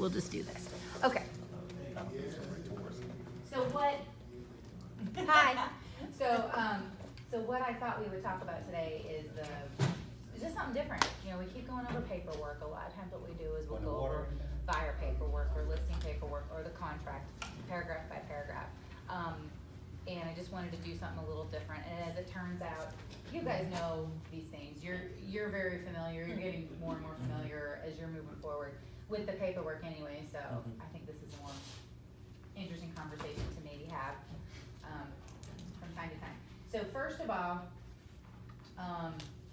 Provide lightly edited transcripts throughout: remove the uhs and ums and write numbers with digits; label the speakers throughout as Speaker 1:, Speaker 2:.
Speaker 1: we'll just do this. Okay. So what, hi. So what I thought we would talk about today is just something different. You know, we keep going over paperwork. A lot of times what we do is we'll go over buyer paperwork or listing paperwork or the contract, paragraph by paragraph. And I just wanted to do something a little different. And as it turns out, you guys know these things. You're very familiar. You're getting more and more familiar as you're moving forward with the paperwork anyway. So I think this is a more interesting conversation to maybe have from time to time. So first of all,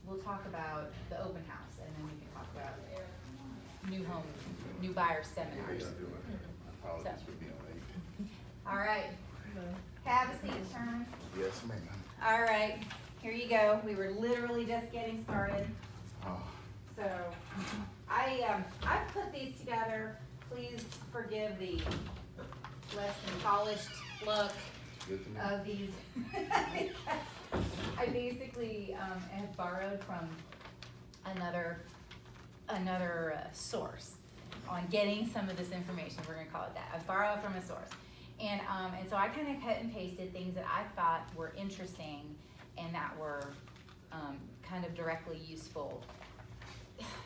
Speaker 1: we'll talk about the open house, and then we can talk about new buyer seminars.
Speaker 2: Apologies for being late.
Speaker 1: All right. Have a seat, Sherman.
Speaker 2: Yes, ma'am.
Speaker 1: All right, here you go. We were literally just getting started.
Speaker 2: Oh,
Speaker 1: So I've put these together. Please forgive the less than polished look
Speaker 2: good to me.
Speaker 1: of these. I basically have borrowed from another source on getting some of this information. We're gonna call it that. I've borrowed from a source. And so I kind of cut and pasted things that I thought were interesting and that were kind of directly useful.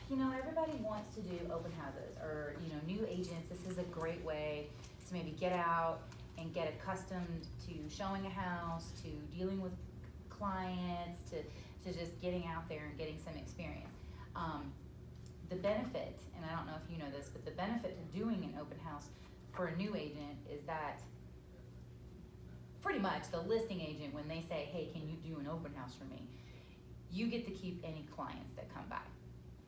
Speaker 1: You know, everybody wants to do open houses, or, you know, new agents. This is a great way to maybe get out and get accustomed to showing a house, to dealing with clients, to just getting out there and getting some experience. The benefit, and I don't know if you know this, but the benefit to doing an open house for a new agent is that pretty much the listing agent, when they say, hey, can you do an open house for me, you get to keep any clients that come by.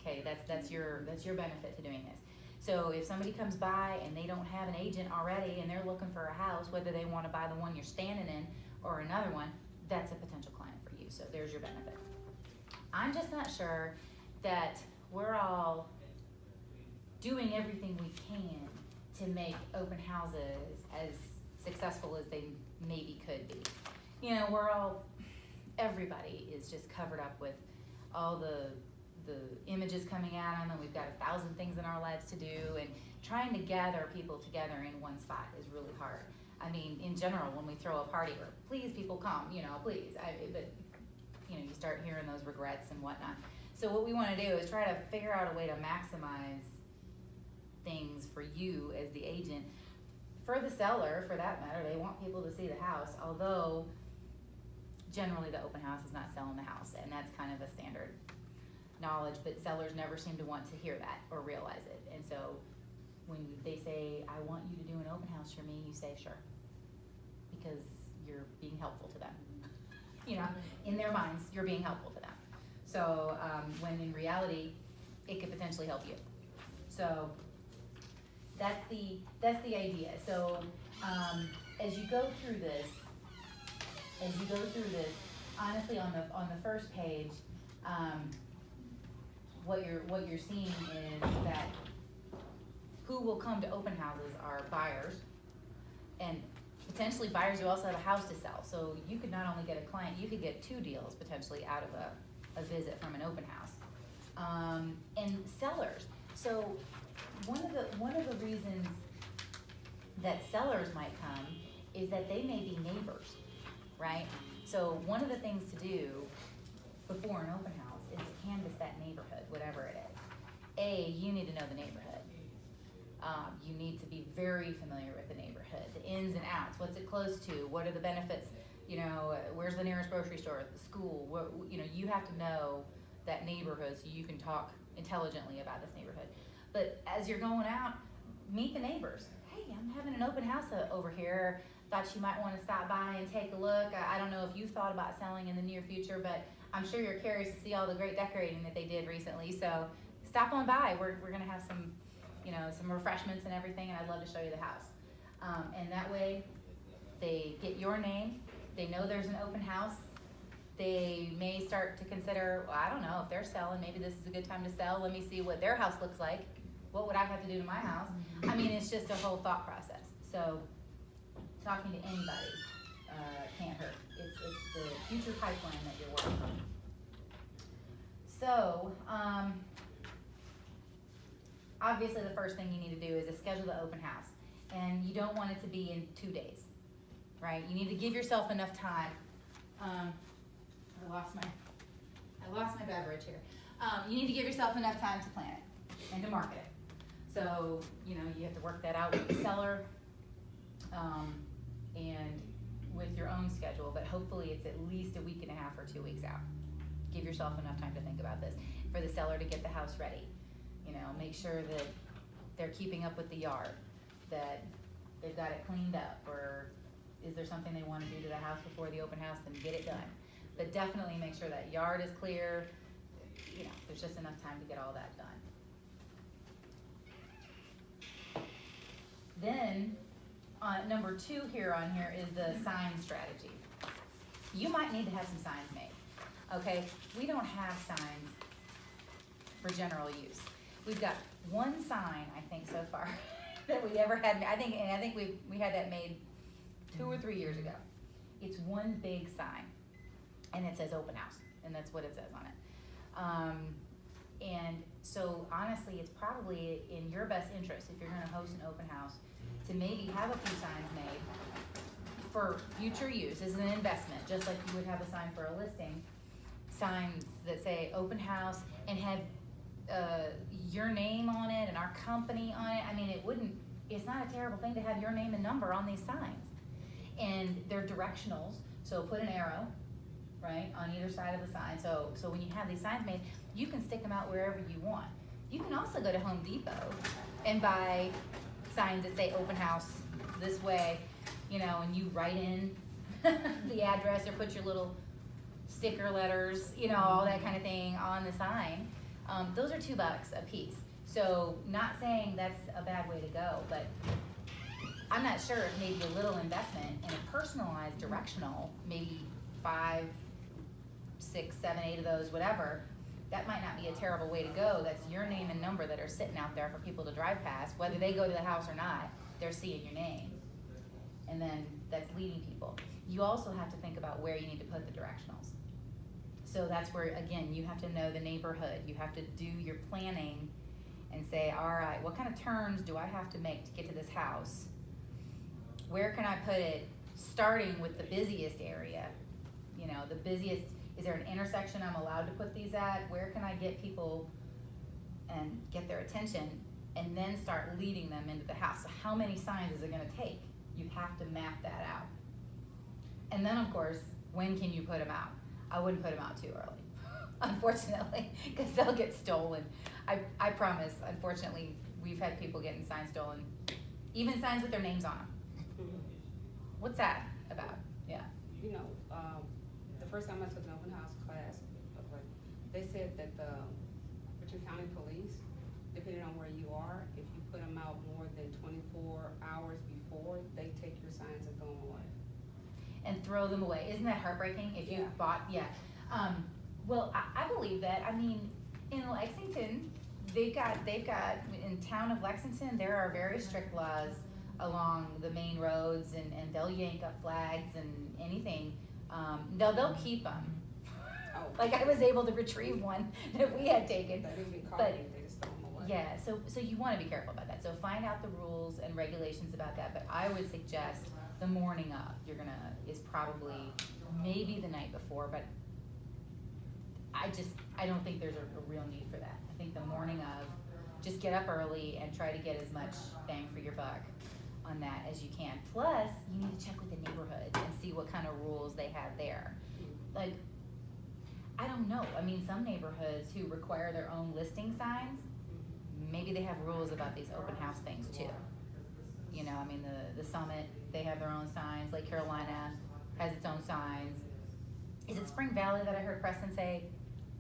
Speaker 1: Okay, that's your benefit to doing this. So if somebody comes by and they don't have an agent already and they're looking for a house, whether they want to buy the one you're standing in or another one, that's a potential client for you. So there's your benefit. I'm just not sure that we're all doing everything we can to make open houses as successful as they maybe could be. You know, everybody is just covered up with all the images coming at them, and we've got 1,000 things in our lives to do, and trying to gather people together in one spot is really hard. I mean, in general, when we throw a party, or please people come, you know, please, but you know, you start hearing those regrets and whatnot. So what we want to do is try to figure out a way to maximize things for you as the agent. For the seller, for that matter, they want people to see the house, although generally the open house is not selling the house, and that's kind of a standard knowledge, but sellers never seem to want to hear that or realize it. And so when they say, I want you to do an open house for me, you say, sure, because you're being helpful to them. You know, in their minds, you're being helpful to them. So when in reality, it could potentially help you. So that's the idea. So as you go through this, honestly, on the first page, what you're seeing is that who will come to open houses are buyers, and potentially buyers who also have a house to sell. So you could not only get a client, you could get 2 deals potentially out of a visit from an open house. And sellers. So one of the reasons that sellers might come is that they may be neighbors, right? So one of the things to do before an open house is to canvass that neighborhood, whatever it is. You need to know the neighborhood. You need to be very familiar with the neighborhood, the ins and outs. What's it close to? What are the benefits? You know, where's the nearest grocery store, the school? You know, you have to know that neighborhood so you can talk intelligently about this neighborhood. But as you're going out, meet the neighbors. Hey, I'm having an open house over here. Thought you might want to stop by and take a look. I don't know if you've thought about selling in the near future, but I'm sure you're curious to see all the great decorating that they did recently. So stop on by. We're going to have some, you know, some refreshments and everything, and I'd love to show you the house. And that way, they get your name. They know there's an open house. They may start to consider, well, I don't know, if they're selling, maybe this is a good time to sell. Let me see what their house looks like. What would I have to do to my house? I mean, it's just a whole thought process. So talking to anybody can't hurt. It's the future pipeline that you're working on. So obviously the first thing you need to do is to schedule the open house. And you don't want it to be in 2 days, right? You need to give yourself enough time. I lost my beverage here. You need to give yourself enough time to plan it and to market it. So, you know, you have to work that out with the seller, and with your own schedule, but hopefully it's at least a week and a half or 2 weeks out. Give yourself enough time to think about this. For the seller to get the house ready, you know, make sure that they're keeping up with the yard, that they've got it cleaned up, or is there something they wanna do to the house before the open house, then get it done. But definitely make sure that yard is clear, you know, there's just enough time to get all that done. Then, number 2 here on here is the sign strategy. You might need to have some signs made, okay? We don't have signs for general use. We've got one sign, I think, so far, that we ever had, I think we had that made 2 or 3 years ago. It's one big sign, and it says open house, and that's what it says on it. And so honestly, it's probably in your best interest, if you're gonna host an open house, to maybe have a few signs made for future use as an investment, just like you would have a sign for a listing. Signs that say open house and have your name on it and our company on it. I mean, it's not a terrible thing to have your name and number on these signs. And they're directionals, so put an arrow, right, on either side of the sign. So when you have these signs made, you can stick them out wherever you want. You can also go to Home Depot and buy signs that say open house this way, you know, and you write in the address or put your little sticker letters, you know, all that kind of thing on the sign. Those are $2 a piece. So not saying that's a bad way to go, but I'm not sure if maybe a little investment in a personalized directional, maybe 5, 6, 7, 8 of those, whatever, that might not be a terrible way to go. That's your name and number that are sitting out there for people to drive past. Whether they go to the house or not, they're seeing your name. And then that's leading people. You also have to think about where you need to put the directionals. So that's where, again, you have to know the neighborhood. You have to do your planning and say, all right, what kind of turns do I have to make to get to this house? Where can I put it, starting with the busiest area? You know, the busiest, is there an intersection I'm allowed to put these at? Where can I get people and get their attention, and then start leading them into the house? So how many signs is it gonna take? You have to map that out. And then, of course, when can you put them out? I wouldn't put them out too early, unfortunately, because they'll get stolen. I promise, unfortunately, we've had people getting signs stolen, even signs with their names on them. What's that about? Yeah.
Speaker 3: You know, the first time I took an open house class, they said that the Richland County Police, depending on where you are, if you put them out more than 24 hours before, they take your signs and throw them away.
Speaker 1: And throw them away. Isn't that heartbreaking? If you
Speaker 3: Yeah.
Speaker 1: bought, yeah. Well, I believe that. I mean, in Lexington, they've got in town of Lexington, there are very strict laws along the main roads, and they'll yank up flags and anything. They'll keep them.
Speaker 3: Oh.
Speaker 1: Like I was able to retrieve one that we had taken.
Speaker 3: They didn't even call
Speaker 1: But
Speaker 3: me, they just throw them away.
Speaker 1: yeah, so you want to be careful about that. So find out the rules and regulations about that. But I would suggest the morning of, is probably maybe the night before, but I don't think there's a real need for that. I think the morning of, just get up early and try to get as much bang for your buck on that as you can. Plus, you need to check with the neighborhoods and see what kind of rules they have there. Like, I don't know. I mean, some neighborhoods who require their own listing signs, maybe they have rules about these open house things too. You know, I mean, the Summit, they have their own signs. Lake Carolina has its own signs. Is it Spring Valley that I heard Preston say,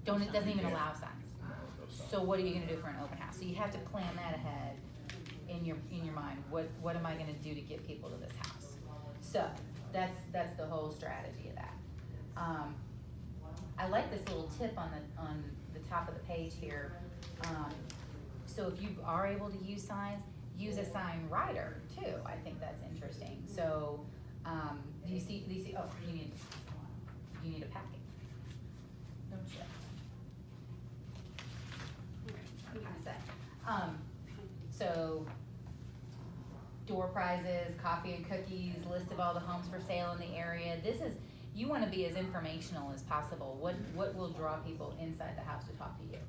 Speaker 1: it doesn't even allow signs? So what are you gonna do for an open house? So you have to plan that ahead in your mind. What am I gonna do to get people to this house? So that's the whole strategy of that. I like this little tip on the top of the page here. So if you are able to use signs, use a sign writer too. I think that's interesting. So do you see? Oh, you need a packet. No shit. What can I say? So, door prizes, coffee and cookies, list of all the homes for sale in the area. You wanna be as informational as possible. What will draw people inside the house to talk to you?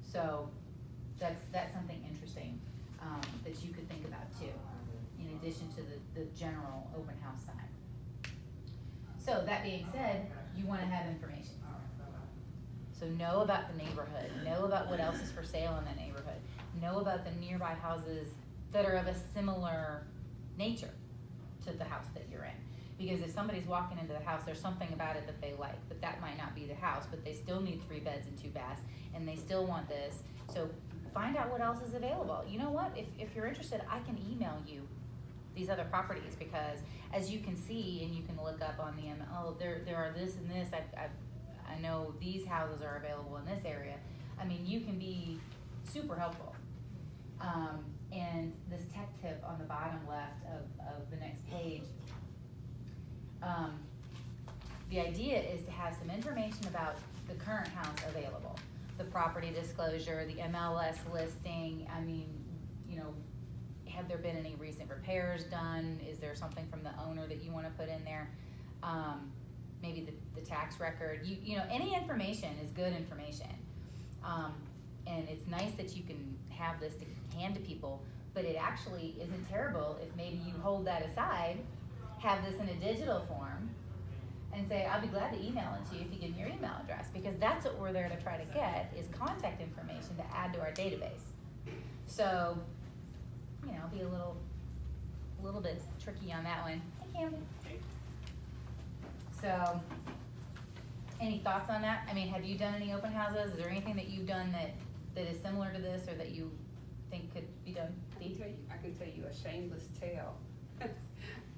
Speaker 1: So, that's something interesting, that you could think about too, in addition to the general open house sign. So, that being said, you wanna have information. So know about the neighborhood, know about what else is for sale in that neighborhood, know about the nearby houses that are of a similar nature to the house that you're in. Because if somebody's walking into the house, there's something about it that they like, but that might not be the house, but they still need 3 beds and 2 baths, and they still want this. So find out what else is available. You know what, if you're interested, I can email you these other properties, because as you can see, and you can look up on the, there are this and this, I know these houses are available in this area. I mean, you can be super helpful. And this tech tip on the bottom left of the next page, the idea is to have some information about the current house available. The property disclosure, the MLS listing, I mean, you know, have there been any recent repairs done? Is there something from the owner that you wanna put in there? Maybe the tax record, you know, any information is good information. And it's nice that you can have this to hand to people, but it actually isn't terrible if maybe you hold that aside, have this in a digital form, and say, I'll be glad to email it to you if you give me your email address, because that's what we're there to try to get, is contact information to add to our database. So, you know, be a little bit tricky on that one. Hey, Camden. So, any thoughts on that? I mean, have you done any open houses? Is there anything that you've done that is similar to this, or that you think could be done?
Speaker 3: I can tell you a shameless tale.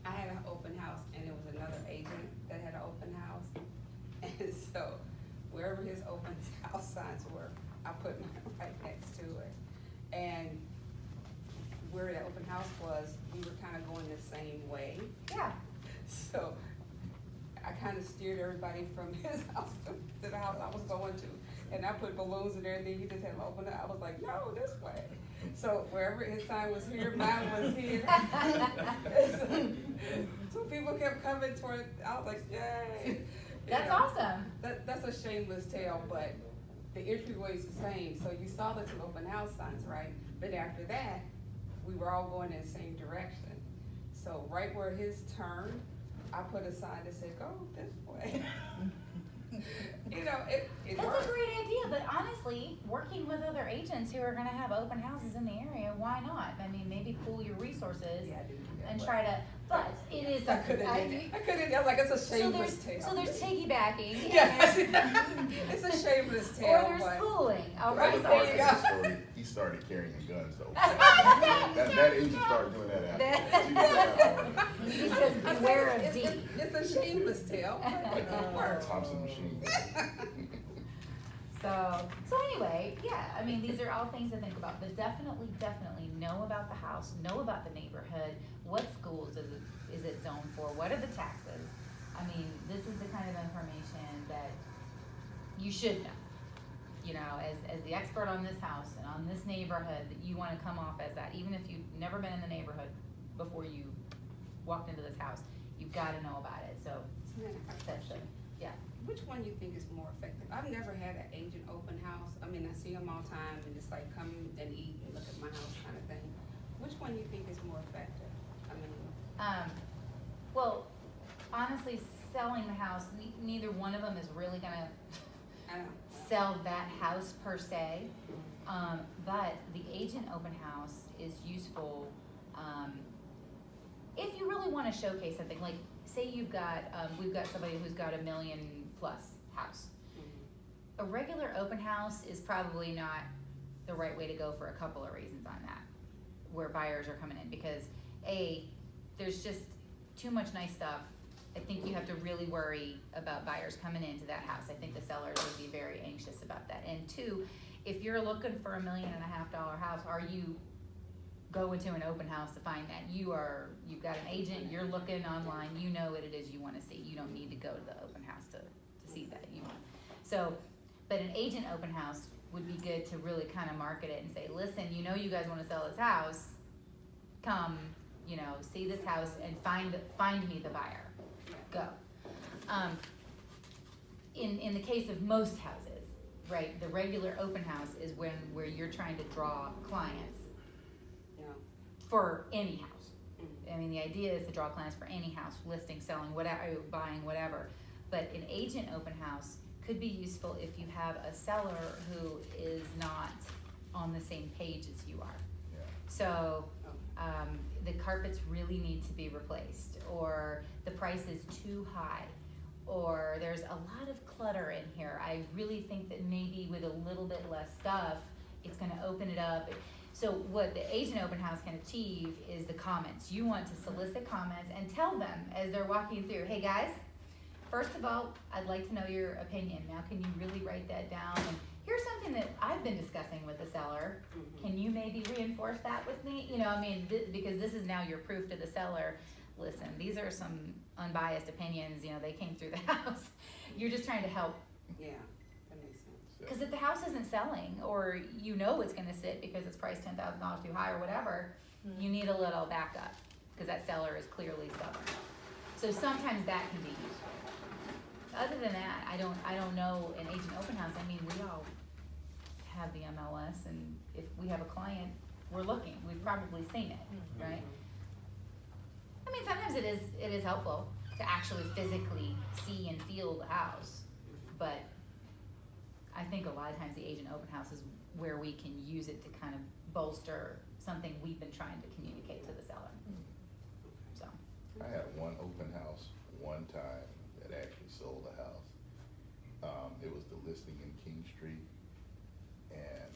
Speaker 3: I had an open house, and it was another agent that had an open house. And so, wherever his open house signs were, I put mine right next to it. And where the open house was, we were kind of going the same way.
Speaker 1: Yeah.
Speaker 3: So, I kind of steered everybody from his house to the house I was going to. And I put balloons and everything, he just had to open it. I was like, no, this way. So wherever his sign was here, mine was here. So people kept coming toward, I was like, yay.
Speaker 1: That's awesome.
Speaker 3: That's a shameless tale, but the entryway is the same. So you saw the 2 open house signs, right? But after that, we were all going in the same direction. So right where his turned, I put a sign that said, go this way. You know, it
Speaker 1: That's
Speaker 3: worked.
Speaker 1: a great idea, but honestly, working with other agents who are gonna have open houses in the area, why not? I mean, maybe pool your resources
Speaker 3: Yeah, I didn't do that,
Speaker 1: and
Speaker 3: but-
Speaker 1: try to, but it is.
Speaker 3: I couldn't, I was like, it's a shameless tale.
Speaker 1: So there's piggybacking.
Speaker 3: Yeah,
Speaker 1: and-
Speaker 3: it's a shameless
Speaker 1: Or
Speaker 3: tale,
Speaker 1: there's
Speaker 3: but.
Speaker 1: pooling of
Speaker 3: Right,
Speaker 2: Part
Speaker 3: there
Speaker 2: of
Speaker 3: you
Speaker 1: resources.
Speaker 3: go.
Speaker 2: the story, he started carrying a gun, so that agent started doing that after. She was that hard.
Speaker 1: He says, beware of D.
Speaker 3: It's a shameless tale, but it works.
Speaker 2: Thompson machine.
Speaker 1: So anyway, yeah, I mean, these are all things to think about, but definitely know about the house, know about the neighborhood, what schools is it zoned for, what are the taxes? I mean, this is the kind of information that you should know. You know, as the expert on this house and on this neighborhood, that you wanna come off as that, even if you've never been in the neighborhood before you walked into this house, you've gotta know about it, so that's it, yeah.
Speaker 3: Which one you think is more effective? I've never had an agent open house. I mean, I see them all the time and it's like, come and eat and look at my house kind of thing. Which one you think is more effective? I mean.
Speaker 1: Well, honestly, selling the house, neither one of them is really gonna
Speaker 3: I don't know.
Speaker 1: sell that house per se. But the agent open house is useful, if you really wanna showcase something, like, say you've got, we've got somebody who's got $1 million+ house. A regular open house is probably not the right way to go for a couple of reasons on that, where buyers are coming in, because A, there's just too much nice stuff. I think you have to really worry about buyers coming into that house. I think the sellers would be very anxious about that. And 2, if you're looking for $1.5 million house, are you going to an open house to find that? You've got an agent, you're looking online, you know what it is you wanna see. You don't need to go to the open house to see that. So, but an agent open house would be good to really kind of market it and say, listen, you know, you guys want to sell this house, come, you know, see this house and find me the buyer. Go. In the case of most houses, right, the regular open house is where you're trying to draw clients
Speaker 3: Yeah.
Speaker 1: for any house. I mean, the idea is to draw clients for any house, listing, selling, whatever, buying, whatever. But an agent open house could be useful if you have a seller who is not on the same page as you are.
Speaker 2: Yeah.
Speaker 1: So, the carpets really need to be replaced, or the price is too high, or there's a lot of clutter in here. I really think that maybe with a little bit less stuff, it's gonna open it up. So what the agent open house can achieve is the comments. You want to solicit comments and tell them as they're walking through, hey guys, first of all, I'd like to know your opinion. Now, can you really write that down? And here's something that I've been discussing with the seller. Can you maybe reinforce that with me? You know, I mean, because this is now your proof to the seller. Listen, these are some unbiased opinions. You know, they came through the house. You're just trying to help.
Speaker 3: Yeah, that makes sense.
Speaker 1: Because if the house isn't selling, or you know it's going to sit because it's priced $10,000 too high or whatever, you need a little backup because that seller is clearly stubborn. So sometimes that can be useful. Other than that, I don't know an agent open house. I mean, we all have the MLS, and if we have a client, we're looking. We've probably seen it, right? I mean, sometimes it is helpful to actually physically see and feel the house, but I think a lot of times the agent open house is where we can use it to kind of bolster something we've been trying to communicate to the seller. So.
Speaker 2: I had one open house one time that actually sold a house. It was the listing in King Street, and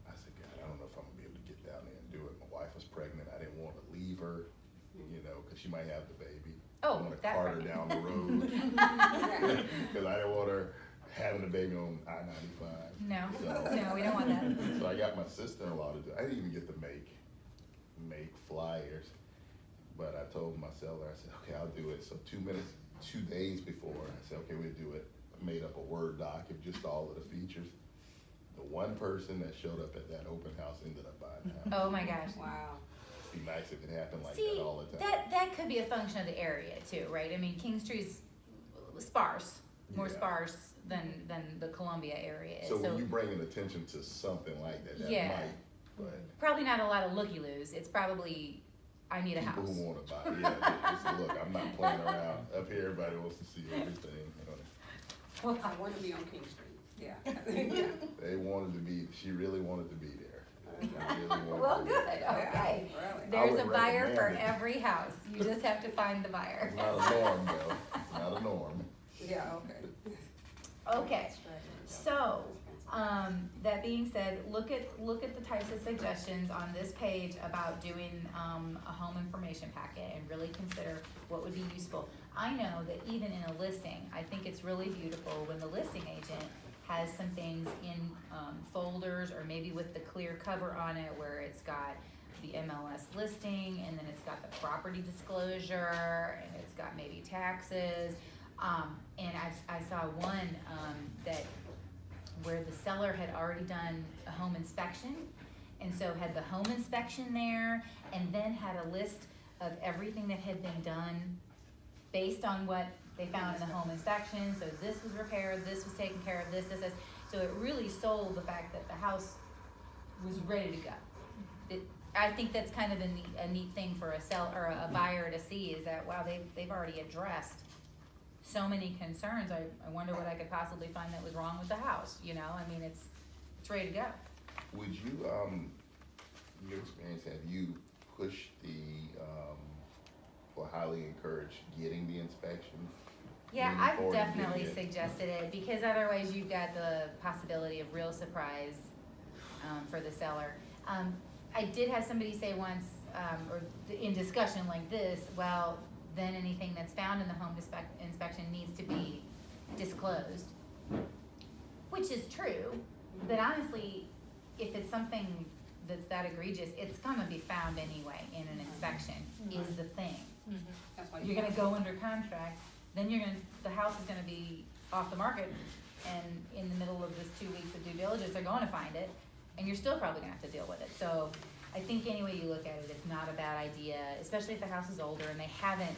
Speaker 2: I said, God, I don't know if I'm gonna be able to get down there and do it. My wife was pregnant. I didn't want to leave her, you know, because she might have the baby.
Speaker 1: Oh,
Speaker 2: I want to
Speaker 1: that
Speaker 2: cart her
Speaker 1: pregnant.
Speaker 2: down the road because I didn't want her having a baby on I-95.
Speaker 1: No,
Speaker 2: So-
Speaker 1: no, we don't want that.
Speaker 2: So I got my sister-in-law to do it. I didn't even get to make flyers, but I told my seller, I said, okay, I'll do it. So 2 days before, I said, okay, we'll do it. I made up a Word doc of just all of the features. The one person that showed up at that open house ended up buying the house.
Speaker 1: Oh my gosh.
Speaker 3: Wow.
Speaker 2: It'd be nice if it happened like
Speaker 1: See,
Speaker 2: that all the time.
Speaker 1: that could be a function of the area too, right? I mean, King Street's sparse, more
Speaker 2: Yeah.
Speaker 1: sparse than the Columbia area is.
Speaker 2: So when you bring an attention to something like that
Speaker 1: Yeah.
Speaker 2: might, but
Speaker 1: Probably not a lot of looky-loos. It's probably, I need a
Speaker 2: people
Speaker 1: house.
Speaker 2: who wanna buy, yeah, it's, look, I'm not playing around. Up here, everybody wants to see everything, you know.
Speaker 1: Well,
Speaker 3: I want to be on King Street. Yeah. Yeah.
Speaker 2: They wanted to be, she really wanted to be there. She really wanted
Speaker 1: well,
Speaker 2: to be
Speaker 1: good,
Speaker 2: there.
Speaker 1: okay.
Speaker 3: Really.
Speaker 1: There's
Speaker 2: would
Speaker 1: a buyer for
Speaker 2: recommend it.
Speaker 1: every house. You just have to find the buyer.
Speaker 2: It's not a norm though, it's not a norm.
Speaker 3: Yeah, okay.
Speaker 1: Okay, so, that being said, look at the types of suggestions on this page about doing, a home information packet and really consider what would be useful. I know that even in a listing, I think it's really beautiful when the listing agent has some things in, folders or maybe with the clear cover on it where it's got the MLS listing and then it's got the property disclosure and it's got maybe taxes. And I saw one, that where the seller had already done a home inspection, and so had the home inspection there, and then had a list of everything that had been done based on what they found in the home inspection. So this was repaired, this was taken care of, this. So it really sold the fact that the house was ready to go. I think that's kind of a neat thing for a seller or a buyer to see, is that, wow, they've already addressed so many concerns. I wonder what I could possibly find that was wrong with the house, you know? I mean, it's ready to go.
Speaker 2: Would you, in your experience, have you pushed or highly encouraged getting the inspection?
Speaker 1: Yeah,
Speaker 2: Moving
Speaker 1: I've
Speaker 2: forward and getting
Speaker 1: definitely
Speaker 2: it?
Speaker 1: suggested it, because otherwise you've got the possibility of real surprise, for the seller. I did have somebody say once, or in discussion like this, well, then anything that's found in the home inspection needs to be disclosed, which is true, but honestly, if it's something that's that egregious, it's gonna be found anyway in an inspection, is the thing.
Speaker 3: That's why
Speaker 1: You're gonna go under contract, then the house is gonna be off the market, and in the middle of this 2 weeks of due diligence, they're going to find it, and you're still probably gonna have to deal with it. So I think any way you look at it, it's not a bad idea, especially if the house is older and they haven't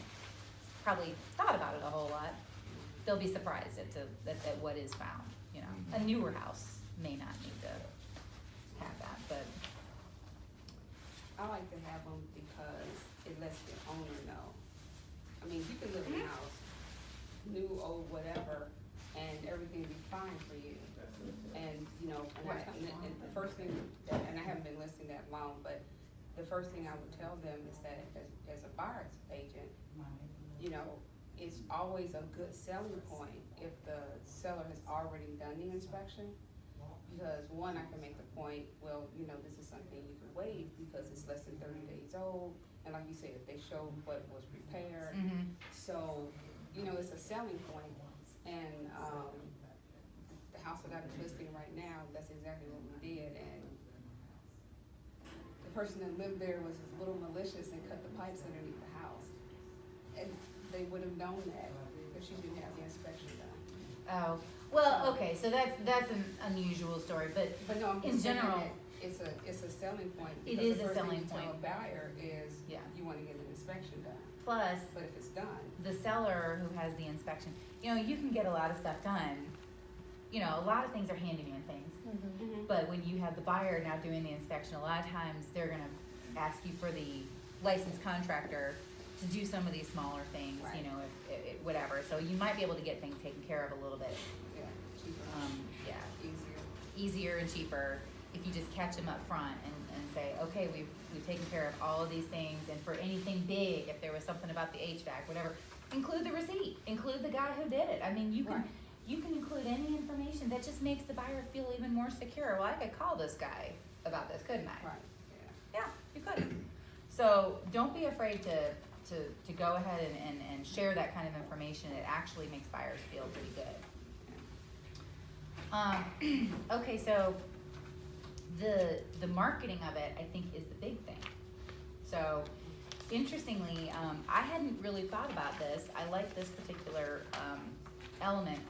Speaker 1: probably thought about it a whole lot. They'll be surprised at what is found, you know. A newer house may not need to have that, but
Speaker 3: I like to have them because it lets the owner know. I mean, you can live in a house, new, old, whatever, and everything be fine for you. And, you know, and
Speaker 1: Right.
Speaker 3: and the first thing, and I haven't been listening that long, but the first thing I would tell them is that as a buyer's agent, you know, it's always a good selling point if the seller has already done the inspection. Because one, I can make the point, well, you know, this is something you can waive because it's less than 30 days old. And like you said, if they show what was prepared. So, you know, it's a selling point. And the house that I'm listing right now, that's exactly what we did. And the person that lived there was a little malicious and cut the pipes underneath the house. And they would have known that if she didn't have the inspection done.
Speaker 1: oh, well, okay, so that's an unusual story, but
Speaker 3: But no, I'm
Speaker 1: in
Speaker 3: just saying
Speaker 1: general,
Speaker 3: that it's a selling point.
Speaker 1: It
Speaker 3: because
Speaker 1: is
Speaker 3: the
Speaker 1: a
Speaker 3: first thing
Speaker 1: selling
Speaker 3: you tell
Speaker 1: point.
Speaker 3: a buyer is,
Speaker 1: Yeah.
Speaker 3: you wanna get an inspection done,
Speaker 1: plus
Speaker 3: but if it's done,
Speaker 1: the seller who has the inspection, you know, you can get a lot of stuff done. You know, a lot of things are handyman things, but when you have the buyer now doing the inspection, a lot of times they're gonna ask you for the licensed contractor to do some of these smaller things, you
Speaker 3: Right.
Speaker 1: know, if whatever. So you might be able to get things taken care of a little bit,
Speaker 3: yeah, cheaper,
Speaker 1: yeah,
Speaker 3: easier.
Speaker 1: easier and cheaper if you just catch them up front and say, okay, we've taken care of all of these things, and for anything big, if there was something about the HVAC, whatever, include the receipt, include the guy who did it. I mean, you can
Speaker 3: Right.
Speaker 1: include any information that just makes the buyer feel even more secure. Well, I could call this guy about this, couldn't I?
Speaker 3: Right,
Speaker 1: Yeah, you could. So don't be afraid to go ahead and share that kind of information. It actually makes buyers feel pretty good. Okay, so the marketing of it, I think, is the big thing. So interestingly, I hadn't really thought about this. I like this particular element,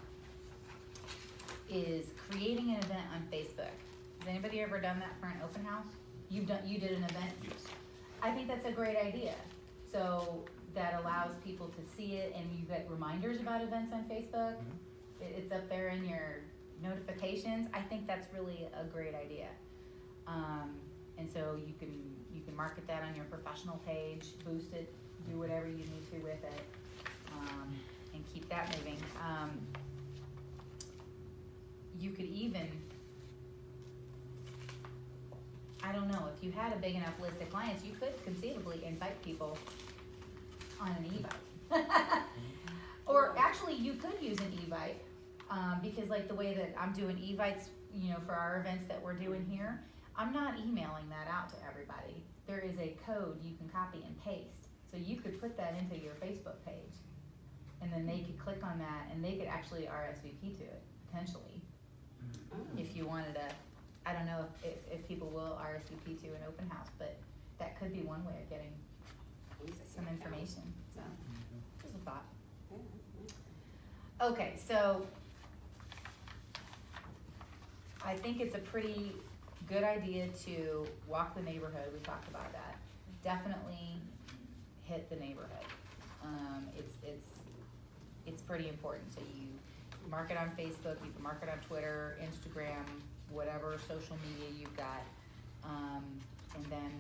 Speaker 1: is creating an event on Facebook. Has anybody ever done that for an open house? You did an event?
Speaker 4: Yes.
Speaker 1: I think that's a great idea. So that allows people to see it, and you get reminders about events on Facebook. It's up there in your notifications. I think that's really a great idea. And so you can market that on your professional page, boost it, do whatever you need to with it, and keep that moving. You could even, I don't know, if you had a big enough list of clients, you could conceivably invite people on an e-bike. Or actually, you could use an e-bike, because like the way that I'm doing e-bikes, you know, for our events that we're doing here, I'm not emailing that out to everybody. There is a code you can copy and paste. So you could put that into your Facebook page, and then they could click on that, and they could actually RSVP to it, potentially. If you wanted to, I don't know if people will RSVP to an open house, but that could be one way of getting some information, so, just a thought. Okay, so, I think it's a pretty good idea to walk the neighborhood, we talked about that. Definitely hit the neighborhood. It's pretty important, so you market on Facebook, you can market on Twitter, Instagram, whatever social media you've got, and then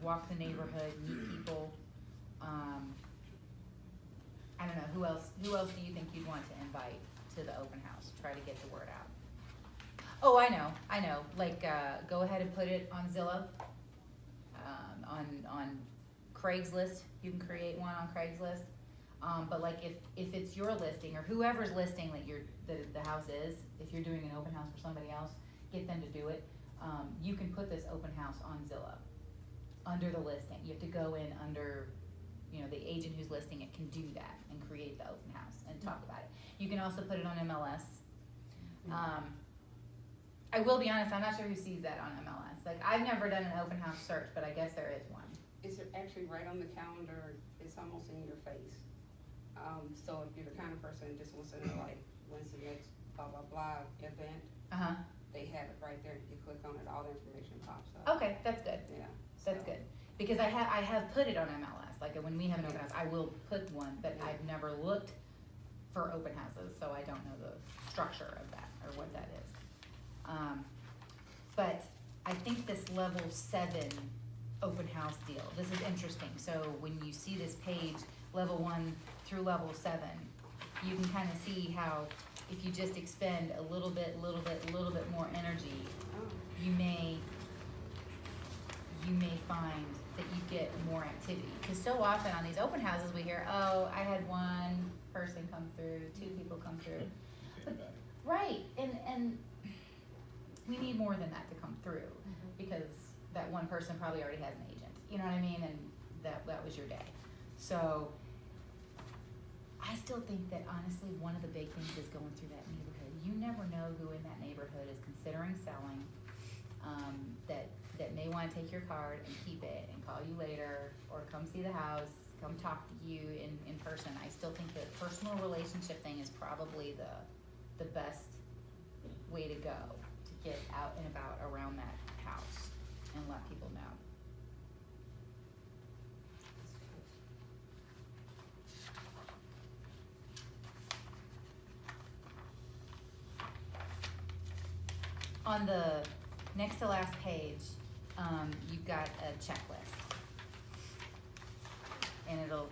Speaker 1: walk the neighborhood, meet people. I don't know, who else do you think you'd want to invite to the open house? Try to get the word out. Oh, I know, like, go ahead and put it on Zillow, on Craigslist, you can create one on Craigslist. But like if it's your listing or whoever's listing that the house is, if you're doing an open house for somebody else, get them to do it. You can put this open house on Zillow, under the listing. You have to go in under, you know, the agent who's listing it can do that and create the open house and talk about it. You can also put it on MLS. I will be honest, I'm not sure who sees that on MLS. Like, I've never done an open house search, but I guess there is one.
Speaker 3: It's actually right on the calendar, it's almost in your face. So if you're the kind of person that just wants to know, like, when's the next blah, blah, blah event,
Speaker 1: Uh-huh,
Speaker 3: they have it right there. You click on it, all the information pops up.
Speaker 1: okay, that's good,
Speaker 3: Yeah.
Speaker 1: that's
Speaker 3: so-
Speaker 1: good. Because I have put it on MLS, like when we have an open house, I will put one, but I've never looked for open houses, so I don't know the structure of that, or what that is. But I think this level 7 open house deal, this is interesting, so when you see this page, level 1 through level 7, you can kinda see how if you just expend a little bit more energy,
Speaker 3: Oh.
Speaker 1: you may find that you get more activity. Because so often on these open houses, we hear, oh, I had one person come through, 2 people come through. Right, and we need more than that to come through, because that one person probably already has an agent, you know what I mean, and that was your day. So, I still think that honestly, one of the big things is going through that neighborhood. You never know who in that neighborhood is considering selling, that may wanna take your card and keep it and call you later, or come see the house, come talk to you in person. I still think that personal relationship thing is probably the best way to go, to get out and about around that house and let people know. On the next to last page, you've got a checklist. And it'll,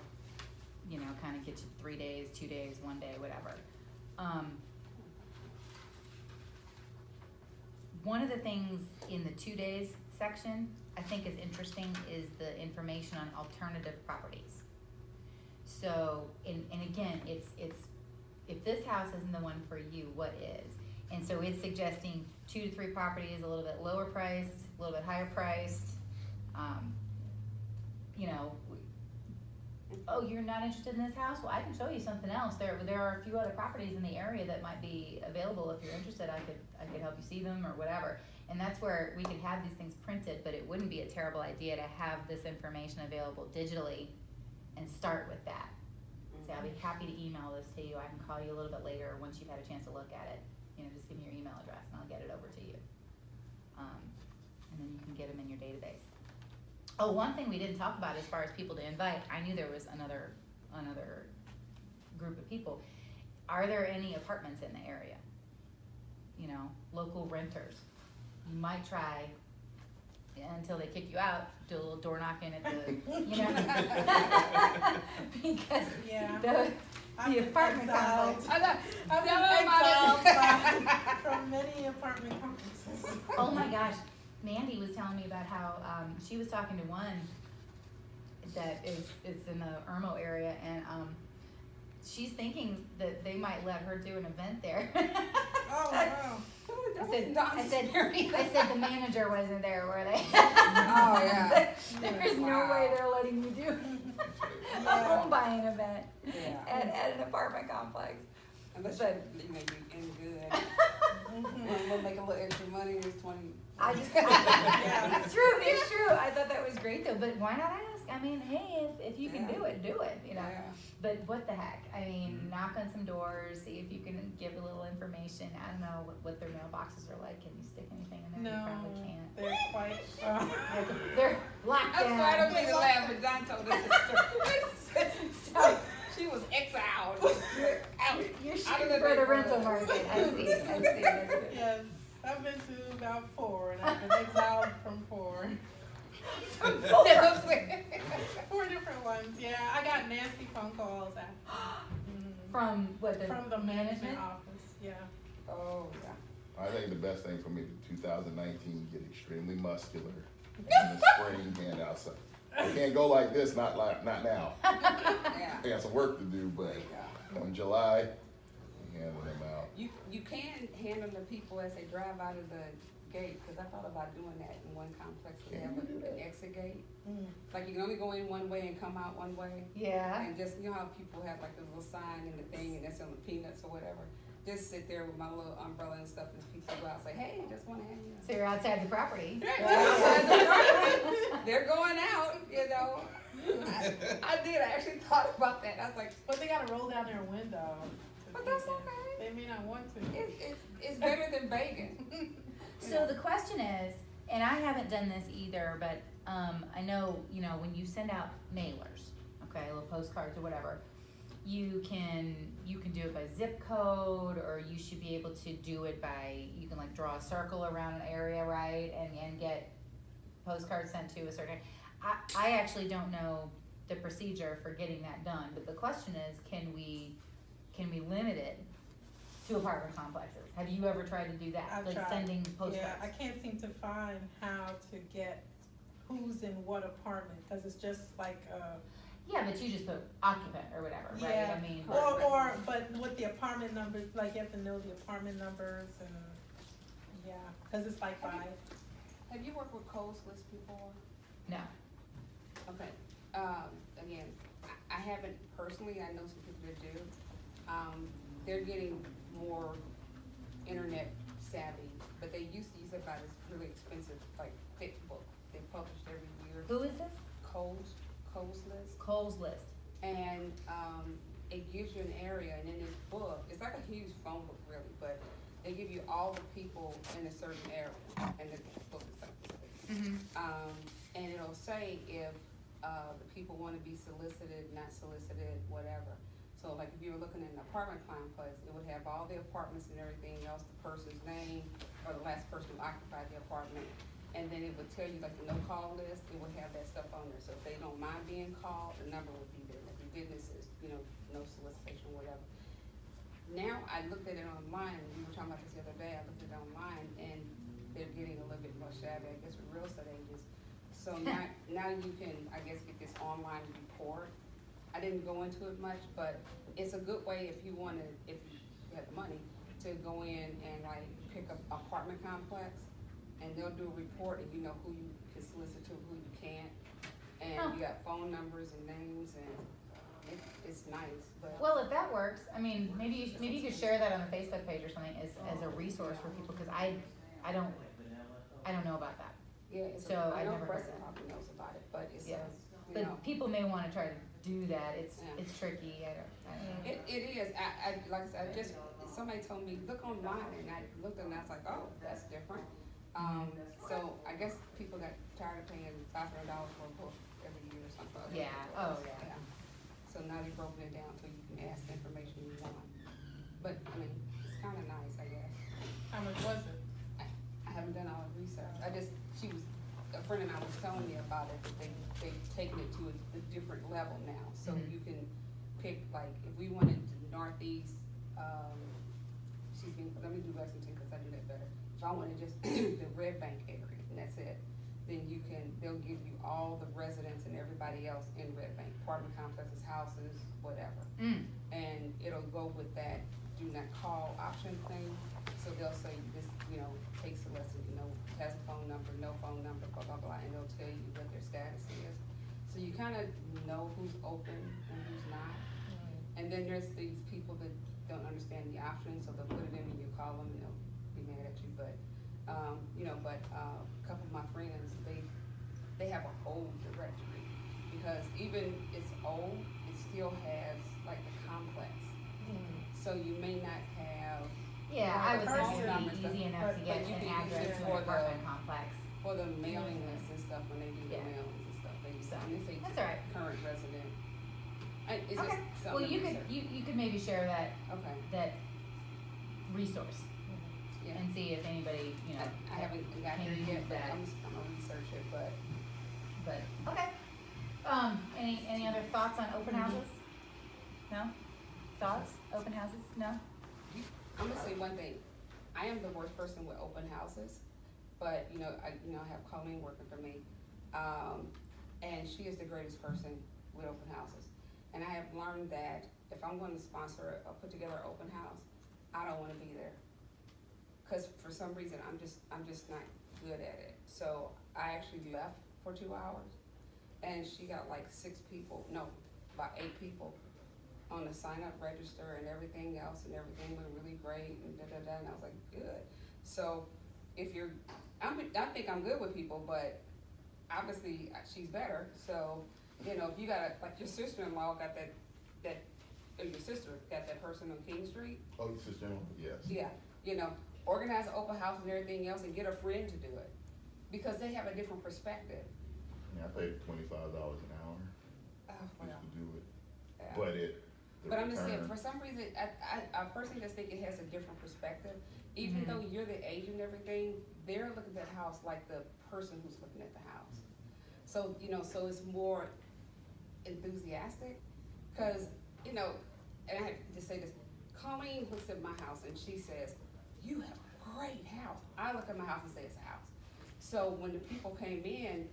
Speaker 1: kinda get you 3 days, 2 days, 1 day, whatever. One of the things in the 2 days section, I think is interesting, is the information on alternative properties. So, and again, it's, if this house isn't the one for you, what is? And so it's suggesting 2 to 3 properties, a little bit lower priced, a little bit higher priced. Oh, you're not interested in this house? Well, I can show you something else. There are a few other properties in the area that might be available. If you're interested, I could help you see them or whatever. And that's where we could have these things printed, but it wouldn't be a terrible idea to have this information available digitally and start with that. So I'll be happy to email this to you. I can call you a little bit later once you've had a chance to look at it. Just give me your email address and I'll get it over to you. And then you can get them in your database. Oh, one thing we didn't talk about as far as people to invite, I knew there was another group of people. Are there any apartments in the area? Local renters. You might try, until they kick you out, do a little door knocking at the, because the apartment complex.
Speaker 4: I've been exiled from many apartment complexes.
Speaker 1: Oh my gosh, Mandy was telling me about how she was talking to one that is in the Irmo area, and she's thinking that they might let her do an event there.
Speaker 4: Oh wow!
Speaker 1: I said the manager wasn't there, were they?
Speaker 3: Oh, yeah.
Speaker 1: There's no
Speaker 3: Wow.
Speaker 1: way they're letting you do a home buying event at an apartment complex.
Speaker 3: Unless
Speaker 1: But-
Speaker 3: you in good. We'll make a little extra money. It's 20.
Speaker 4: Yeah.
Speaker 1: It's true. I thought that was great though, but why not ask? I mean, hey, if you can do it,
Speaker 3: Yeah.
Speaker 1: But what the heck? I mean, knock on some doors, see if you can give a little information. I don't know what their mailboxes are like. Can you stick anything in there?
Speaker 4: No,
Speaker 1: You probably can't.
Speaker 4: they're quite.
Speaker 1: They're locked
Speaker 3: I'm sorry, I
Speaker 1: down.
Speaker 3: don't mean to laugh, but Don told us this story. She was exiled. Out.
Speaker 1: You're
Speaker 3: Out
Speaker 1: shooting
Speaker 3: of the
Speaker 1: for the
Speaker 3: big
Speaker 1: rental
Speaker 3: world.
Speaker 1: market. I see. That's good.
Speaker 4: Yes, I've been to about 4, and I've been exiled from 4. 4 different ones. Yeah, I got nasty phone calls
Speaker 1: From what
Speaker 4: from the management office. Yeah.
Speaker 3: Oh, yeah.
Speaker 2: I think the best thing for me in 2019, get extremely muscular in the spring and outside. I can't go like this, not now.
Speaker 3: Yeah.
Speaker 2: I got some work to do, but
Speaker 3: Yeah.
Speaker 2: come July, handle them out.
Speaker 3: You can hand them to people as they drive out of the gate, because I thought about doing that in one complex. They have an exit gate. Like you can only go in one way and come out one way.
Speaker 1: Yeah.
Speaker 3: And just, how people have like the little sign and the thing, and that's on the peanuts or whatever. Just sit there with my little umbrella and stuff, and people go out and say, hey, just want to hand you.
Speaker 1: So you're outside the property.
Speaker 3: They're going out, I did, I actually thought about that, I was like,
Speaker 4: But they gotta roll down their window.
Speaker 3: but that's
Speaker 4: They
Speaker 3: okay,
Speaker 4: may not want to.
Speaker 3: it's better than begging.
Speaker 1: So the question is, and I haven't done this either, but, I know, you know, when you send out mailers, okay, little postcards or whatever, you can do it by zip code, or you should be able to do it by, you can like draw a circle around an area, right, and get postcards sent to a certain, I actually don't know the procedure for getting that done, but the question is, can we limit it to apartment complexes? Have you ever tried to do that,
Speaker 4: I've
Speaker 1: like
Speaker 4: tried.
Speaker 1: sending postcards?
Speaker 4: Yeah, I can't seem to find how to get who's in what apartment, cause it's just like,
Speaker 1: Yeah, but you just put occupant or whatever, right?
Speaker 4: Yeah.
Speaker 1: I mean,
Speaker 4: but with the apartment numbers, like you have to know the apartment numbers and, yeah, cause it's like
Speaker 3: Have you-
Speaker 4: five.
Speaker 3: Have you worked with codes list before?
Speaker 1: no.
Speaker 3: Okay, again, I haven't personally, I know some people that do. They're getting more internet savvy, but they used to use it by this really expensive, like, thick book. They published every year,
Speaker 1: Who is this?
Speaker 3: codes list.
Speaker 1: Cole's List.
Speaker 3: And, it gives you an area, and in this book, it's like a huge phone book really, but they give you all the people in a certain area, and the book is like this big.
Speaker 1: Mm-hmm.
Speaker 3: And it'll say if, the people wanna be solicited, not solicited, whatever. So like if you were looking at an apartment complex, it would have all the apartments and everything else, the person's name, or the last person who occupied the apartment. And then it would tell you like the no-call list, it would have that stuff on there, so if they don't mind being called, the number would be there, like your businesses, you know, no solicitation, whatever. Now, I looked at it online, and we were talking about this the other day, I looked at it online, and they're getting a little bit more shabby, I guess, with real estate agents. So now you can, I guess, get this online report. I didn't go into it much, but it's a good way if you wanna, if you have the money, to go in and like pick up apartment complex, and they'll do a report, and you know who you can solicit to, who you can't. And you got phone numbers and names, and it's nice, but.
Speaker 1: Well, if that works, I mean, maybe you could share that on the Facebook page or something as a resource for people, cause I don't know about that.
Speaker 3: Yeah,
Speaker 1: So
Speaker 3: I
Speaker 1: I've
Speaker 3: know
Speaker 1: never heard
Speaker 3: Preston
Speaker 1: that.
Speaker 3: probably knows about it, but it's,
Speaker 1: Yeah.
Speaker 3: you
Speaker 1: But
Speaker 3: know.
Speaker 1: people may wanna try to do that, it's
Speaker 3: Yeah.
Speaker 1: tricky, I don't know.
Speaker 3: It is, like I said, somebody told me, look online, and I looked and I was like, oh, that's different. So I guess people got tired of paying $500 for a book every year or something.
Speaker 1: Yeah, oh, yeah.
Speaker 3: So now they've broken it down so you can ask the information you want. But, I mean, it's kinda nice, I guess.
Speaker 4: How much was it?
Speaker 3: I haven't done all the research. A friend and I was telling me about it, that they've taken it to a different level now. So
Speaker 1: Mhm.
Speaker 3: you can pick, like, if we wanted Northeast, let me do Lexington, cause I do that better. If I wanted just the Red Bank area, and that's it, then they'll give you all the residents and everybody else in Red Bank, apartment complexes, houses, whatever. And it'll go with that do not call option thing. So they'll say this, takes a lesson, has a phone number, no phone number, blah, blah, blah, and they'll tell you what their status is. So you kinda know who's open and who's not. And then there's these people that don't understand the options, so they'll put it in and you call them and they'll be mad at you, but, a couple of my friends, they have a whole directory. Because even it's old, it still has like the complex. So you may not have.
Speaker 1: Yeah, I would think
Speaker 3: phone
Speaker 1: it would
Speaker 3: numbers,
Speaker 1: be easy enough to
Speaker 3: but
Speaker 1: get
Speaker 3: you
Speaker 1: an
Speaker 3: can use
Speaker 1: address
Speaker 3: it
Speaker 1: to
Speaker 3: for
Speaker 1: an apartment complex.
Speaker 3: For the mailing lists and stuff, when they do the
Speaker 1: Yeah.
Speaker 3: mailings and stuff, they use,
Speaker 1: So,
Speaker 3: and they say
Speaker 1: that's all right.
Speaker 3: current resident. It's just
Speaker 1: Okay,
Speaker 3: something
Speaker 1: well,
Speaker 3: to
Speaker 1: you could,
Speaker 3: research.
Speaker 1: you could maybe share
Speaker 3: Okay,
Speaker 1: that resource
Speaker 3: yeah.
Speaker 1: and see if anybody,
Speaker 3: I haven't got
Speaker 1: can
Speaker 3: there
Speaker 1: use
Speaker 3: yet, but
Speaker 1: that.
Speaker 3: I'm gonna research it, but.
Speaker 1: okay. Any other thoughts on open houses? No? Thoughts, open houses, no?
Speaker 3: I'm gonna say one thing, I am the worst person with open houses, but, I have Colleen working for me, and she is the greatest person with open houses. And I have learned that if I'm gonna sponsor or put together an open house, I don't wanna be there. Cause for some reason, I'm just not good at it. So I actually left for 2 hours, and she got like about 8 people on the sign up register and everything else, and everything went really great and and I was like, good. So if I think I'm good with people, but obviously she's better, so You know, if you got like your sister-in-law got or your sister got that person on King Street,
Speaker 2: Oh, your sister-in-law, yes.
Speaker 3: yeah, you know, organize an open house and everything else and get a friend to do it. Because they have a different perspective.
Speaker 2: I mean, I paid $25 an hour
Speaker 3: Oh, well,
Speaker 2: just to do it,
Speaker 3: yeah.
Speaker 2: but the
Speaker 3: But I'm just saying,
Speaker 2: return-
Speaker 3: for some reason, I personally just think it has a different perspective. Even though you're the agent and everything, they're looking at the house like the person who's looking at the house. So, you know, so it's more enthusiastic, cause, you know, and I have to say this, Colleen looks at my house and she says, you have a great house. I look at my house and say it's a house. So when the people came in,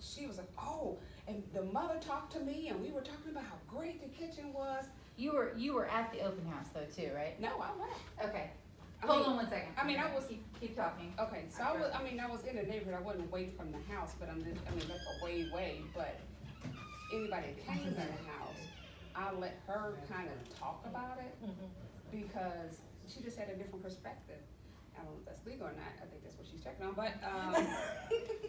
Speaker 3: she was like, oh, and the mother talked to me and we were talking about how great the kitchen was.
Speaker 1: You were at the open house though too, right?
Speaker 3: No, I went.
Speaker 1: Okay.
Speaker 3: I
Speaker 1: Hold
Speaker 3: mean-
Speaker 1: on one second.
Speaker 3: I mean, I was-
Speaker 1: Keep talking.
Speaker 3: Okay, so I was in the neighborhood, I wasn't away from the house, but like away, but anybody that came in the house, I let her kind of talk about it, because she just had a different perspective. I don't know if that's legal or not, I think that's what she's checking on, but,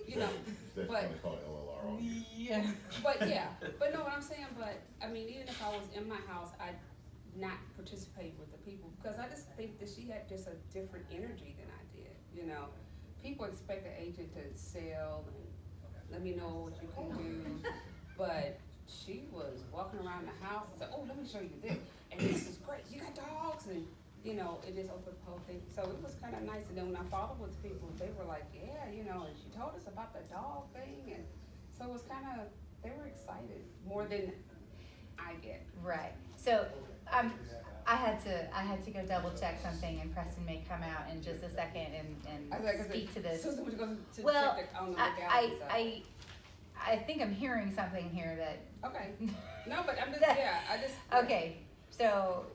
Speaker 3: you know,
Speaker 2: That's
Speaker 3: but-
Speaker 2: gonna call LLR on you.
Speaker 4: Yeah.
Speaker 3: but yeah, but no, what I'm saying, but, I mean, even if I was in my house, I'd not participate with the people, because I just think that she had just a different energy than I did, you know? People expect the agent to sell and let me know what you can do, but she was walking around the house and said, oh, let me show you this, and this is great, you got dogs, and, you know, it just opened the whole thing, so it was kinda nice, and then when I followed with people, they were like, yeah, you know, and she told us about the dog thing, and so it was kinda, they were excited, more than I get.
Speaker 1: Right. So, I had to go double check something, and Preston may come out in just a second
Speaker 3: I was like,
Speaker 1: and speak to this.
Speaker 3: Susan was going to
Speaker 1: Well,
Speaker 3: check on the legality side.
Speaker 1: I think I'm hearing something here that.
Speaker 3: Okay, no, but I'm just, yeah, I just.
Speaker 1: Okay, so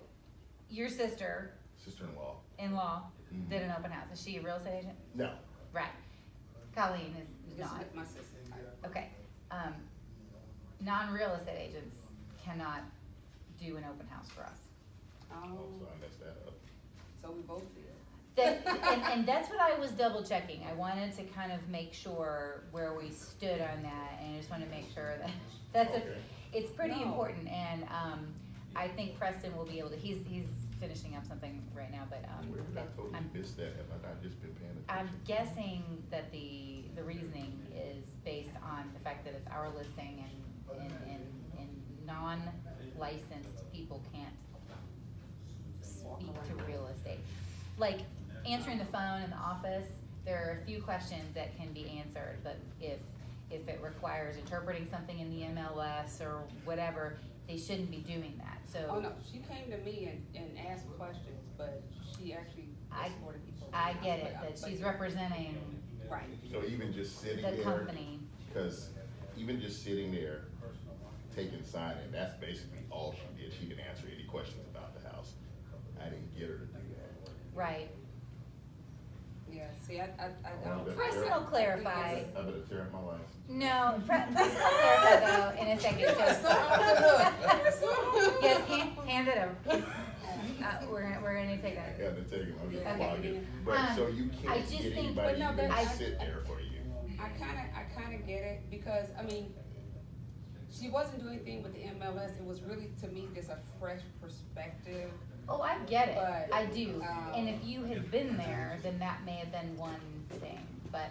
Speaker 1: your sister-in-law
Speaker 2: Sister-in-law.
Speaker 1: did an open house. Is she a real estate agent?
Speaker 2: No,
Speaker 1: Right. Colleen is
Speaker 3: This
Speaker 1: not.
Speaker 3: is my sister.
Speaker 1: Okay. Non-real estate agents cannot do an open house for us.
Speaker 2: so I messed that up.
Speaker 3: So we both did.
Speaker 1: And that's what I was double checking. I wanted to kind of make sure where we stood on that, and I just want to make sure that that's
Speaker 2: Okay.
Speaker 1: it's pretty
Speaker 3: No.
Speaker 1: important. And I think Preston will be able to. He's finishing up something right now, but
Speaker 2: Where did I totally
Speaker 1: I'm
Speaker 2: miss that? Have I not just been paying
Speaker 1: I'm
Speaker 2: attention?
Speaker 1: guessing that the reasoning is based on the fact that it's our listing, and non-licensed people can't speak to real estate. Like answering the phone in the office, there are a few questions that can be answered, but if it requires interpreting something in the MLS or whatever, they shouldn't be doing that, so.
Speaker 3: Oh, no, she came to me and asked questions, but she actually supported people.
Speaker 1: I get it,
Speaker 3: But-
Speaker 1: that she's representing
Speaker 3: Right.
Speaker 2: So even just sitting
Speaker 1: the
Speaker 2: there,
Speaker 1: company.
Speaker 2: because even just sitting there, taking signing, that's basically all she did. She can answer any questions about the house. I didn't get her to do that.
Speaker 1: Right.
Speaker 3: Yeah, see, I
Speaker 2: Well,
Speaker 3: don't.
Speaker 2: but-
Speaker 1: Preston will clarify.
Speaker 2: I better tear up my license.
Speaker 1: No, Preston will clarify though in a second, so. Yes, hand it over. We're gonna take that.
Speaker 2: I got to take it, I'm just
Speaker 3: Okay.
Speaker 2: flogging. But so you
Speaker 1: I
Speaker 2: can't
Speaker 1: just
Speaker 2: get
Speaker 1: think-
Speaker 2: anybody
Speaker 3: But no,
Speaker 2: even
Speaker 3: that-
Speaker 2: to sit there for you.
Speaker 3: I kinda get it, because, I mean, she wasn't doing anything with the MLS, it was really, to me, just a fresh perspective.
Speaker 1: Oh, I get it,
Speaker 3: But,
Speaker 1: I do,
Speaker 3: um,
Speaker 1: and if you had been there, then that may have been one thing, but,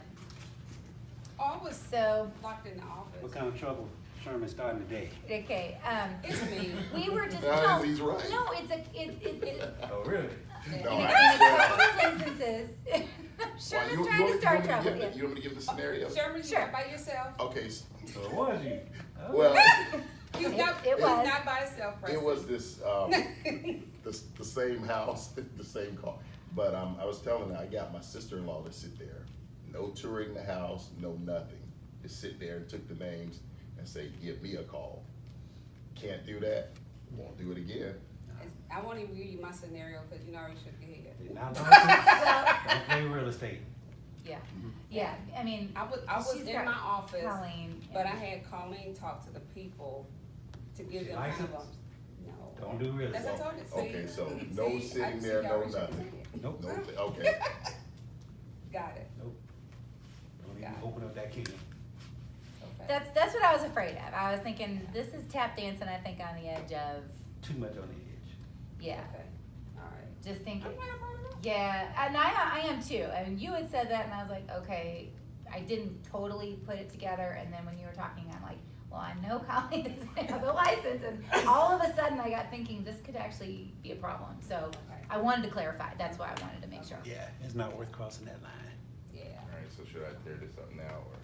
Speaker 3: Oh, I was
Speaker 1: so,
Speaker 3: locked in the office.
Speaker 5: What kind of trouble Sherman starting today?
Speaker 1: okay,
Speaker 3: It's me.
Speaker 1: we were just,
Speaker 2: No,
Speaker 1: no,
Speaker 2: he's right.
Speaker 1: no, it,
Speaker 5: Oh, really?
Speaker 2: No,
Speaker 1: in
Speaker 2: I-
Speaker 1: a couple of instances,
Speaker 2: Why,
Speaker 1: Sherman's trying to start trouble,
Speaker 2: You
Speaker 1: yeah.
Speaker 2: want me to give the scenario?
Speaker 3: Sherman, you
Speaker 1: Sure.
Speaker 3: not by yourself?
Speaker 2: Okay,
Speaker 5: So it was you? Oh.
Speaker 2: well,
Speaker 3: He's
Speaker 1: It-
Speaker 3: not,
Speaker 1: it
Speaker 3: he's
Speaker 1: was.
Speaker 3: not by himself, Preston.
Speaker 2: it was this, the same house, the same car. But, I was telling her, I got my sister-in-law to sit there. No touring the house, no nothing. Just sit there and took the names and say, give me a call. Can't do that, won't do it again.
Speaker 3: I won't even give you my scenario, cause you know I already shook your head.
Speaker 5: You're not
Speaker 1: Well,
Speaker 5: don't play real estate.
Speaker 1: yeah, I mean,
Speaker 3: I was
Speaker 1: she's
Speaker 3: in
Speaker 1: got
Speaker 3: my office,
Speaker 1: Colleen.
Speaker 3: but I had Colleen talk to the people to give
Speaker 5: She
Speaker 3: them kind of
Speaker 5: licensed?
Speaker 3: no.
Speaker 5: Don't do real
Speaker 3: That's what I
Speaker 5: estate.
Speaker 3: told you, see?
Speaker 2: Okay, so no
Speaker 3: See, I
Speaker 2: sitting
Speaker 3: see
Speaker 2: there,
Speaker 3: you
Speaker 2: no
Speaker 3: already shook your
Speaker 2: nothing.
Speaker 3: head.
Speaker 5: Nope.
Speaker 2: No, okay.
Speaker 3: Got it,
Speaker 5: Nope. Don't even
Speaker 3: Got it.
Speaker 5: open up that can.
Speaker 3: okay.
Speaker 1: That's what I was afraid of. I was thinking, this is tap dancing, I think, on the edge of,
Speaker 5: Too much on the edge.
Speaker 1: yeah,
Speaker 3: Okay, alright.
Speaker 1: just thinking.
Speaker 3: I'm glad I brought it up.
Speaker 1: Yeah, and I am too. I mean, you had said that, and I was like, okay. I didn't totally put it together, and then when you were talking, I'm like, well, I know Colleen doesn't have the license, and all of a sudden, I got thinking this could actually be a problem. So
Speaker 3: Okay.
Speaker 1: I wanted to clarify. That's why I wanted to make sure.
Speaker 5: Yeah, it's not worth crossing that line.
Speaker 3: Yeah.
Speaker 2: Alright, so should I tear this up now, or?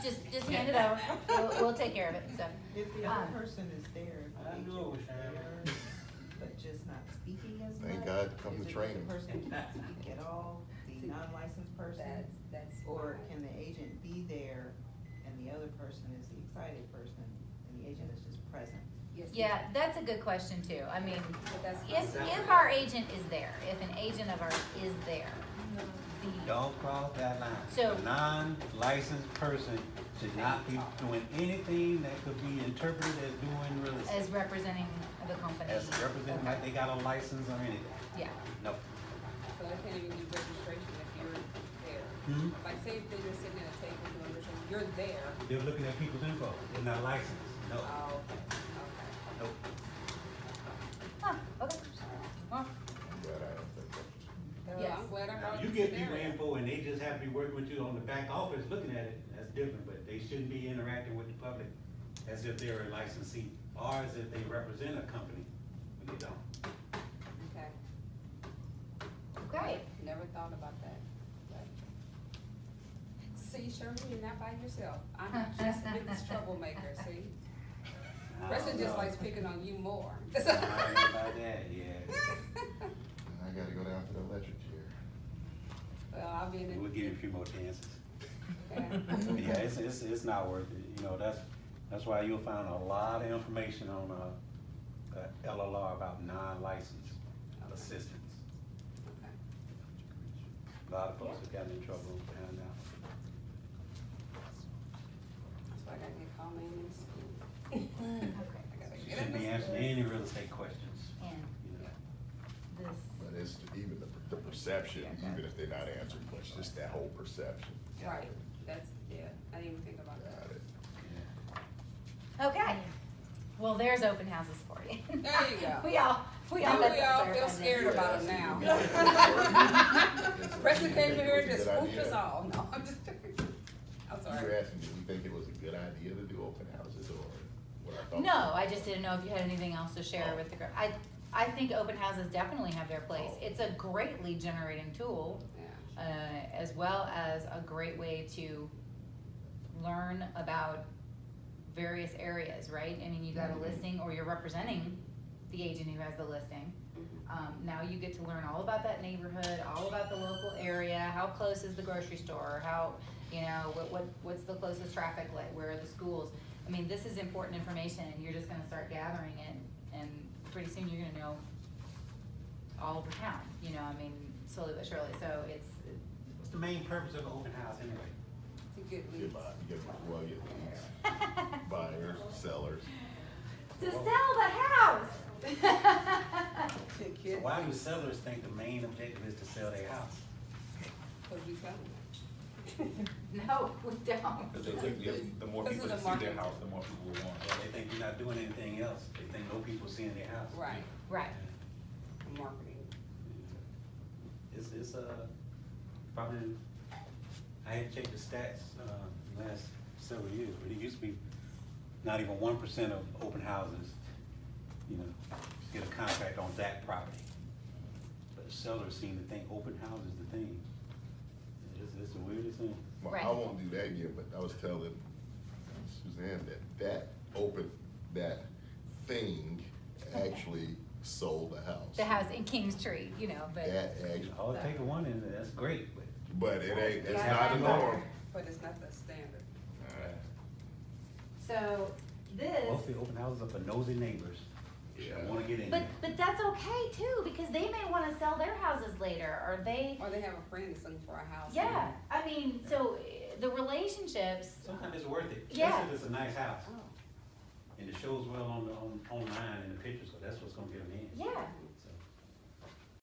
Speaker 1: Just hand it over. We'll take care of it. So
Speaker 6: If the other person is there, if
Speaker 5: I
Speaker 6: the
Speaker 5: knew it was
Speaker 6: agent is there, but just not speaking as much.
Speaker 2: Thank God, come to
Speaker 6: is it
Speaker 2: training.
Speaker 6: The person cannot speak at all, the non-licensed person,
Speaker 3: That's.
Speaker 6: or can the agent be there and the other person is the excited person and the agent is just present?
Speaker 3: Yes,
Speaker 1: yeah, that's a good question too. I mean,
Speaker 3: But that's.
Speaker 1: if our agent is there, if an agent of ours is there, the
Speaker 5: Don't cross that line.
Speaker 1: So-
Speaker 5: A non-licensed person should not be doing anything that could be interpreted as doing real estate.
Speaker 1: as representing the company.
Speaker 5: As representing like they got a license or anything.
Speaker 1: Yeah.
Speaker 5: No.
Speaker 3: So they can't even do registration if you're there.
Speaker 5: Hmm?
Speaker 3: Like, say if they're just sitting at a table doing registration, you're there.
Speaker 5: They're looking at people's info. They're not licensed. No.
Speaker 3: Oh, okay,
Speaker 5: Nope.
Speaker 1: Huh, okay. Well,
Speaker 2: I'm glad I asked that question.
Speaker 3: okay.
Speaker 1: Yes.
Speaker 3: I'm glad I
Speaker 5: Now,
Speaker 3: brought
Speaker 5: you
Speaker 3: this
Speaker 5: give people
Speaker 3: scenario.
Speaker 5: info and they just have to be working with you on the back office looking at it, that's different, but they shouldn't be interacting with the public as if they're a licensee, or as if they represent a company, when they don't.
Speaker 3: Okay,
Speaker 1: okay.
Speaker 3: never thought about that. But- See, Shirley, you're not by yourself. I'm just the biggest troublemaker, see?
Speaker 5: I
Speaker 3: Preston
Speaker 5: don't
Speaker 3: just
Speaker 5: know.
Speaker 3: likes picking on you more.
Speaker 5: I ain't about that, yeah.
Speaker 2: I gotta go down to the electric chair.
Speaker 3: Well, I'll be in the.
Speaker 5: We'll give you a few more chances.
Speaker 3: Okay.
Speaker 5: Yeah, it's not worth it, you know, that's why you'll find a lot of information on, LLR about non-licensed assistants.
Speaker 3: Okay.
Speaker 5: A lot of folks have gotten in trouble behind that.
Speaker 3: So I gotta get Colleen in school.
Speaker 1: Okay.
Speaker 3: I gotta
Speaker 5: You
Speaker 3: get
Speaker 5: shouldn't
Speaker 3: in
Speaker 5: be
Speaker 3: the
Speaker 5: answering
Speaker 3: school.
Speaker 5: any real estate questions,
Speaker 1: And
Speaker 5: you know.
Speaker 1: this,
Speaker 2: But it's even the perception, even if they're not answering questions, just that whole perception.
Speaker 3: Right, that's, yeah, I didn't even think about
Speaker 2: Got
Speaker 3: that.
Speaker 2: it.
Speaker 5: Yeah.
Speaker 1: okay. Well, there's open houses for you.
Speaker 3: There you go.
Speaker 1: We all
Speaker 3: We
Speaker 1: got some
Speaker 3: all
Speaker 1: clear
Speaker 3: feel
Speaker 1: on
Speaker 3: scared
Speaker 1: that.
Speaker 3: about them now.
Speaker 2: Preston
Speaker 3: Preston came here and just swooped us all. No, I'm just, I'm
Speaker 2: You were
Speaker 3: sorry.
Speaker 2: asking, do you think it was a good idea to do open houses, or what I thought?
Speaker 1: No, I just didn't know if you had anything else to share with the group. I think open houses definitely have their place. It's a great lead generating tool,
Speaker 3: Yeah.
Speaker 1: as well as a great way to learn about various areas, right? I mean, you got a listing, or you're representing the agent who has the listing. Now you get to learn all about that neighborhood, all about the local area, how close is the grocery store, how, you know, what's the closest traffic light, where are the schools? I mean, this is important information, and you're just gonna start gathering it, and pretty soon you're gonna know all over town, you know, I mean, slowly but surely, so it's,
Speaker 5: What's the main purpose of an open house anyway?
Speaker 3: To get
Speaker 2: You
Speaker 3: leads.
Speaker 2: get buyers, sellers.
Speaker 1: to sell the house.
Speaker 3: To
Speaker 5: So
Speaker 3: get,
Speaker 5: why do sellers think the main objective is to sell their house?
Speaker 3: cause you tell them.
Speaker 1: No, we don't.
Speaker 7: Because they think the more
Speaker 3: This
Speaker 7: people
Speaker 3: is a
Speaker 7: that see their
Speaker 3: market.
Speaker 7: house, the more people will want
Speaker 5: Well,
Speaker 7: it.
Speaker 5: they think you're not doing anything else. They think no people seeing their house.
Speaker 3: Right,
Speaker 1: Right.
Speaker 3: marketing.
Speaker 5: It's probably, I had checked the stats, last several years, but it used to be not even 1% of open houses, you know, get a contract on that property. But sellers seem to think open house is the thing. It's the weirdest thing.
Speaker 2: Well,
Speaker 1: Right.
Speaker 2: I won't do that again, but I was telling Suzanne that thing actually sold the house.
Speaker 1: The house in Kings Tree, you know, but.
Speaker 2: That actually,
Speaker 5: All it take one is, that's great, but
Speaker 2: but it ain't, it's
Speaker 1: Yeah,
Speaker 2: not the
Speaker 1: I know.
Speaker 2: norm.
Speaker 3: But it's not the standard.
Speaker 2: Alright.
Speaker 1: So this,
Speaker 5: most of the open houses are for nosy neighbors.
Speaker 2: Yeah.
Speaker 5: That wanna get in
Speaker 1: but,
Speaker 5: there.
Speaker 1: but that's okay too, because they may wanna sell their houses later, or they,
Speaker 3: Or they have a friend that's looking for a house.
Speaker 1: yeah, I mean, so the relationships,
Speaker 5: Sometimes it's worth it,
Speaker 1: Yeah.
Speaker 5: especially if it's a nice house.
Speaker 3: Oh,
Speaker 5: And it shows well on online in the pictures, so that's what's gonna get them in.
Speaker 1: yeah,